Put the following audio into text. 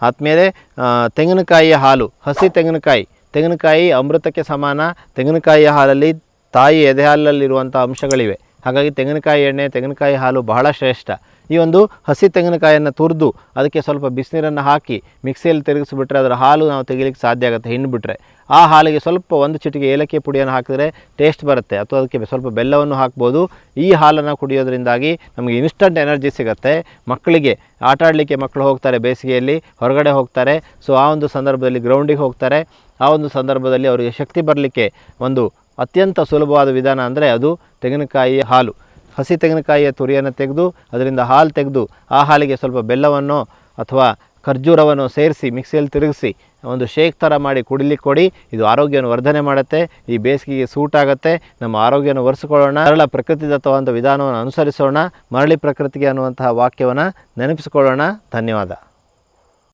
ಆದಮೇಲೆ ತೆಂಗಿನಕಾಯಿಯ ಹಾಲು, ಹಸಿ ತೆಂಗಿನಕಾಯಿ ಅಮೃತಕ್ಕೆ ಸಮಾನ. ತೆಂಗಿನಕಾಯಿಯ ಹಾಲಲ್ಲಿ ತಾಯಿ ಎದೆ ಹಾಲಲ್ಲಿರುವಂಥ ಅಂಶಗಳಿವೆ. ಹಾಗಾಗಿ ತೆಂಗಿನಕಾಯಿ ಎಣ್ಣೆ, ತೆಂಗಿನಕಾಯಿ ಹಾಲು ಬಹಳ ಶ್ರೇಷ್ಠ. ಈ ಒಂದು ಹಸಿ ತೆಂಗಿನಕಾಯಿಯನ್ನು ತುರಿದು ಅದಕ್ಕೆ ಸ್ವಲ್ಪ ಬಿಸಿನೀರನ್ನು ಹಾಕಿ ಮಿಕ್ಸಿಯಲ್ಲಿ ತಿರುಗಿಸ್ಬಿಟ್ರೆ ಅದರ ಹಾಲು ನಾವು ತೆಗಿಲಿಕ್ಕೆ ಸಾಧ್ಯ ಆಗುತ್ತೆ. ಹಿಂಡ್ಬಿಟ್ರೆ ಆ ಹಾಲಿಗೆ ಸ್ವಲ್ಪ 1 ಚಿಟಿಕೆ ಏಲಕ್ಕಿ ಪುಡಿಯನ್ನು ಹಾಕಿದರೆ ಟೇಸ್ಟ್ ಬರುತ್ತೆ. ಅಥವಾ ಅದಕ್ಕೆ ಸ್ವಲ್ಪ ಬೆಲ್ಲವನ್ನು ಹಾಕ್ಬೋದು. ಈ ಹಾಲನ್ನು ಕುಡಿಯೋದ್ರಿಂದಾಗಿ ನಮಗೆ ಇನ್ಸ್ಟಂಟ್ ಎನರ್ಜಿ ಸಿಗುತ್ತೆ. ಮಕ್ಕಳಿಗೆ ಆಟ ಆಡಲಿಕ್ಕೆ ಮಕ್ಕಳು ಹೋಗ್ತಾರೆ, ಬೇಸಿಗೆಯಲ್ಲಿ ಹೊರಗಡೆ ಹೋಗ್ತಾರೆ. ಸೊ ಆ ಒಂದು ಸಂದರ್ಭದಲ್ಲಿ ಗ್ರೌಂಡಿಗೆ ಹೋಗ್ತಾರೆ. ಆ ಒಂದು ಸಂದರ್ಭದಲ್ಲಿ ಅವರಿಗೆ ಶಕ್ತಿ ಬರಲಿಕ್ಕೆ ಒಂದು ಅತ್ಯಂತ ಸುಲಭವಾದ ವಿಧಾನ ಅಂದರೆ ಅದು ತೆಂಗಿನಕಾಯಿಯ ಹಾಲು. ಹಸಿ ತೆಂಗಿನಕಾಯಿಯ ತುರಿಯನ್ನು ತೆಗೆದು ಅದರಿಂದ ಹಾಲು ತೆಗೆದು ಆ ಹಾಲಿಗೆ ಸ್ವಲ್ಪ ಬೆಲ್ಲವನ್ನು ಅಥವಾ ಖರ್ಜೂರವನ್ನು ಸೇರಿಸಿ ಮಿಕ್ಸಿಯಲ್ಲಿ ತಿರುಗಿಸಿ ಒಂದು ಶೇಕ್ ಥರ ಮಾಡಿ ಕುಡಿಲಿಕ್ಕೆ ಕೊಡಿ. ಇದು ಆರೋಗ್ಯವನ್ನು ವರ್ಧನೆ ಮಾಡುತ್ತೆ. ಈ ಬೇಸಿಗೆಗೆ ಸೂಟ್ ಆಗುತ್ತೆ. ನಮ್ಮ ಆರೋಗ್ಯವನ್ನು ಒರೆಸಿಕೊಳ್ಳೋಣ. ಮರಳ ಪ್ರಕೃತಿದತ್ತವಾದ ವಿಧಾನವನ್ನು ಅನುಸರಿಸೋಣ. ಮರಳಿ ಪ್ರಕೃತಿಗೆ ಅನ್ನುವಂತಹ ವಾಕ್ಯವನ್ನು ನೆನಪಿಸಿಕೊಳ್ಳೋಣ. ಧನ್ಯವಾದ.